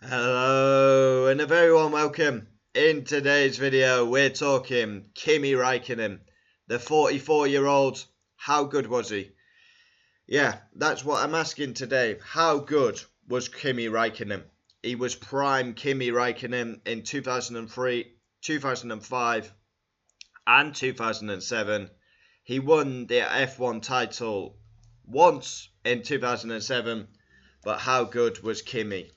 Hello and a very warm welcome. In today's video we're talking Kimi Raikkonen, the 44-year-old. How good was he? Yeah, that's what I'm asking today. How good was Kimi Raikkonen? He was prime Kimi Raikkonen in 2003, 2005 and 2007. He won the F1 title once in 2007, but how good was Kimi?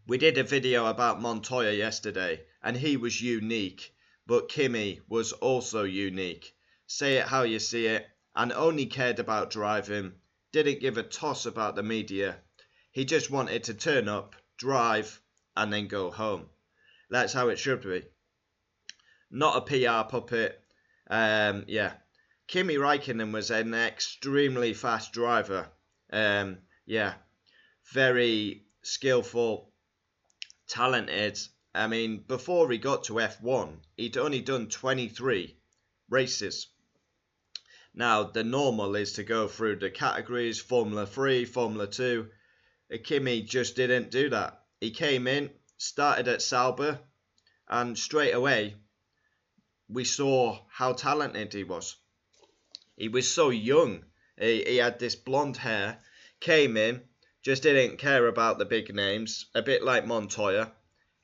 We did a video about Montoya yesterday, and he was unique, but Kimi was also unique. Say it how you see it, and only cared about driving, didn't give a toss about the media. He just wanted to turn up, drive, and then go home. That's how it should be. Not a PR puppet. Kimi Raikkonen was an extremely fast driver. Very skillful, talented. I mean, before he got to F1, he'd only done 23 races. Now, the normal is to go through the categories, Formula 3, Formula 2. Kimi just didn't do that. He came in, started at Sauber, and straight away, we saw how talented he was. He was so young. He had this blonde hair, came in, just didn't care about the big names, a bit like Montoya.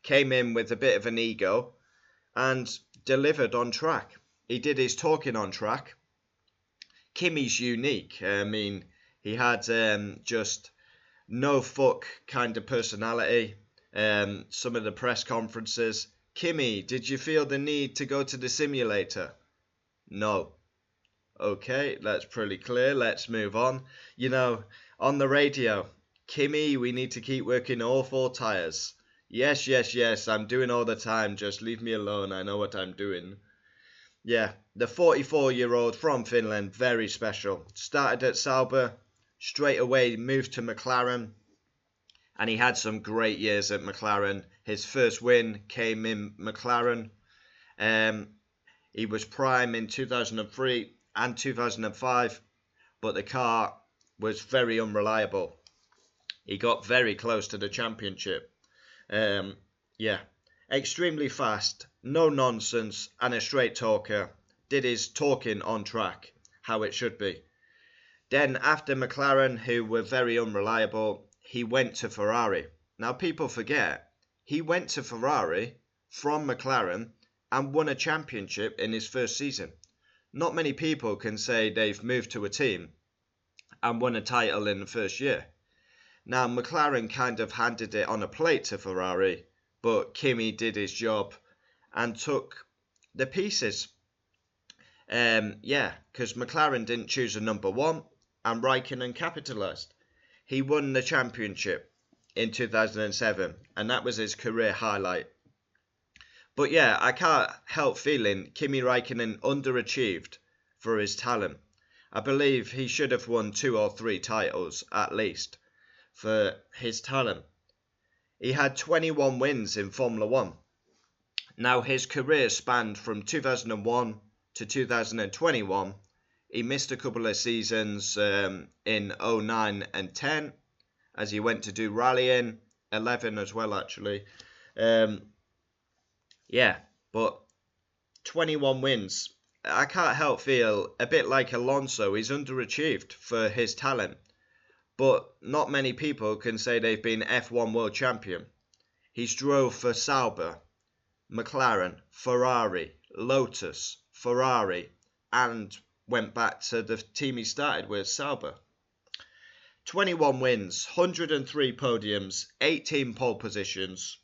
Came in with a bit of an ego and delivered on track. He did his talking on track. Kimi's unique. I mean, he had just no fuck kind of personality. Some of the press conferences. Kimi, did you feel the need to go to the simulator? No. Okay, that's pretty clear. Let's move on. You know, on the radio, Kimi, we need to keep working all four tyres. Yes, I'm doing all the time. Just leave me alone. I know what I'm doing. Yeah, the 44-year-old from Finland, very special. Started at Sauber, straight away moved to McLaren, and he had some great years at McLaren. His first win came in McLaren. He was prime in 2003 and 2005, but the car was very unreliable. He got very close to the championship. Extremely fast, no nonsense, and a straight talker. Did his talking on track, how it should be. Then after McLaren, who were very unreliable, he went to Ferrari. Now people forget, he went to Ferrari from McLaren and won a championship in his first season. Not many people can say they've moved to a team and won a title in the first year. Now, McLaren kind of handed it on a plate to Ferrari, but Kimi did his job and took the pieces. Because McLaren didn't choose a number one, and Raikkonen capitalised. He won the championship in 2007, and that was his career highlight. But yeah, I can't help feeling Kimi Raikkonen underachieved for his talent. I believe he should have won 2 or 3 titles at least for his talent. He had 21 wins in Formula 1. Now his career spanned from 2001 to 2021. He missed a couple of seasons in 09 and 10 as he went to do rallying, 11 as well actually. But 21 wins. I can't help feel a bit like Alonso. He's underachieved for his talent. But not many people can say they've been F1 world champion. He's drove for Sauber, McLaren, Ferrari, Lotus, Ferrari, and went back to the team he started with, Sauber. 21 wins, 103 podiums, 18 pole positions.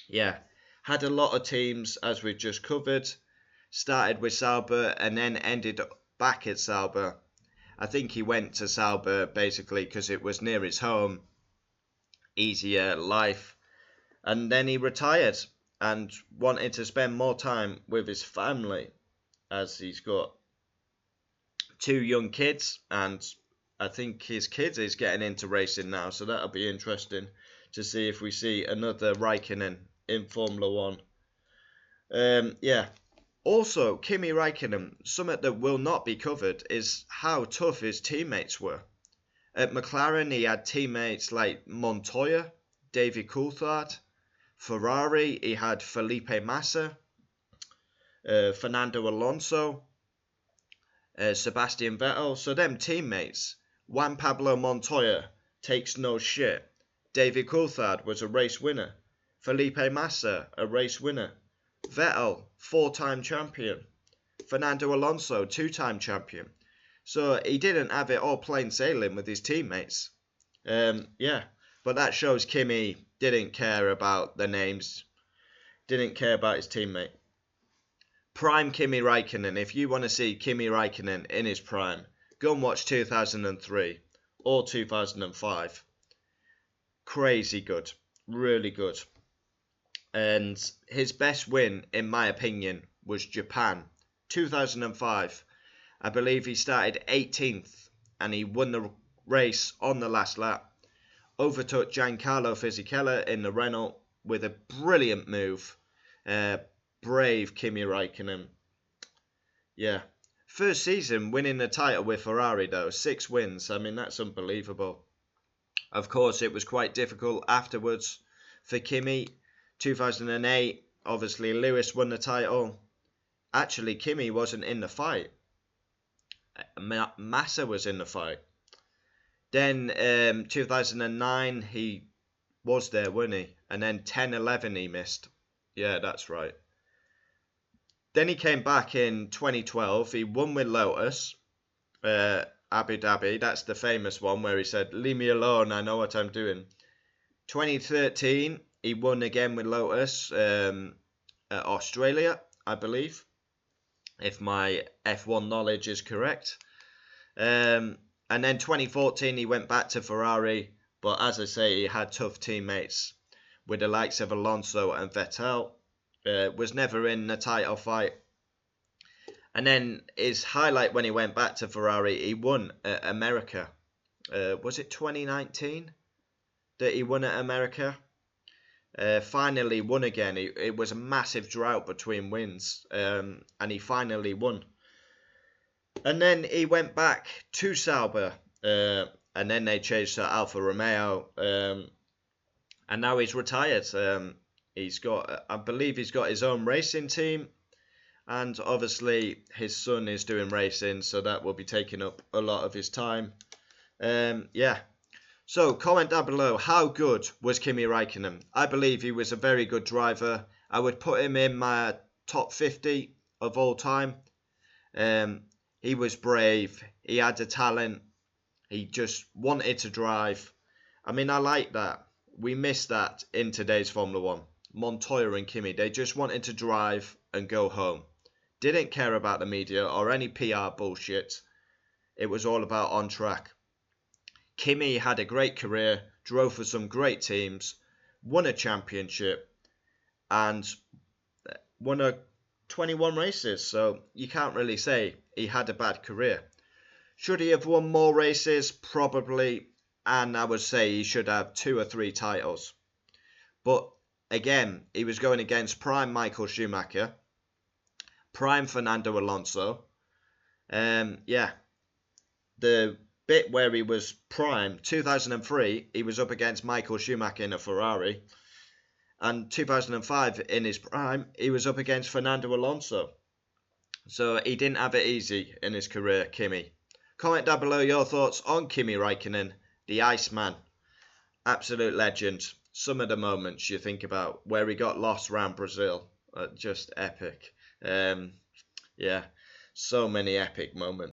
Yeah, had a lot of teams as we've just covered. Started with Sauber and then ended back at Sauber. I think he went to Sauber basically because it was near his home, easier life, and then he retired and wanted to spend more time with his family as he's got 2 young kids, and I think his kid is getting into racing now, so that'll be interesting to see if we see another Raikkonen in Formula 1. Also, Kimi Raikkonen, something that will not be covered is how tough his teammates were. At McLaren, he had teammates like Montoya, David Coulthard. Ferrari, he had Felipe Massa, Fernando Alonso, Sebastian Vettel. So them teammates. Juan Pablo Montoya takes no shit. David Coulthard was a race winner. Felipe Massa, a race winner. Vettel, 4-time champion. Fernando Alonso, 2-time champion. So he didn't have it all plain sailing with his teammates. Yeah, but that shows Kimi didn't care about the names, didn't care about his teammate. Prime Kimi Raikkonen. If you want to see Kimi Raikkonen in his prime, go and watch 2003 or 2005. Crazy good, really good. And his best win, in my opinion, was Japan, 2005. I believe he started 18th and he won the race on the last lap. Overtook Giancarlo Fisichella in the Renault with a brilliant move. Brave Kimi Raikkonen. Yeah. First season winning the title with Ferrari though. 6 wins. I mean, that's unbelievable. Of course, it was quite difficult afterwards for Kimi. 2008, obviously Lewis won the title. Actually, Kimi wasn't in the fight. Massa was in the fight. Then 2009, he was there, wasn't he? And then 10-11 he missed. Yeah, that's right. Then he came back in 2012. He won with Lotus, Abu Dhabi. That's the famous one where he said, "Leave me alone, I know what I'm doing." 2013, he won again with Lotus at Australia, I believe, if my F1 knowledge is correct. And then 2014, he went back to Ferrari. But as I say, he had tough teammates with the likes of Alonso and Vettel. Was never in the title fight. And then his highlight when he went back to Ferrari, he won at America. Was it 2019 that he won at America? Finally won again. It was a massive drought between wins, and he finally won. And then he went back to Sauber, and then they changed to Alfa Romeo, and now he's retired. He's got, I believe he's got his own racing team, and obviously his son is doing racing, so that will be taking up a lot of his time. Yeah. So comment down below, how good was Kimi Raikkonen? I believe he was a very good driver. I would put him in my top 50 of all time. He was brave. He had the talent. He just wanted to drive. I mean, I like that. We miss that in today's Formula 1. Montoya and Kimi, they just wanted to drive and go home. Didn't care about the media or any PR bullshit. It was all about on track. Kimi had a great career, drove for some great teams, won a championship, and won 21 races. So you can't really say he had a bad career. Should he have won more races? Probably. And I would say he should have 2 or 3 titles. But again, he was going against prime Michael Schumacher, prime Fernando Alonso. Yeah, the bit where he was prime, 2003, he was up against Michael Schumacher in a Ferrari. And 2005, in his prime, he was up against Fernando Alonso. So he didn't have it easy in his career, Kimi. Comment down below your thoughts on Kimi Raikkonen, the Iceman. Absolute legend. Some of the moments you think about where he got lost around Brazil. Just epic. Yeah, so many epic moments.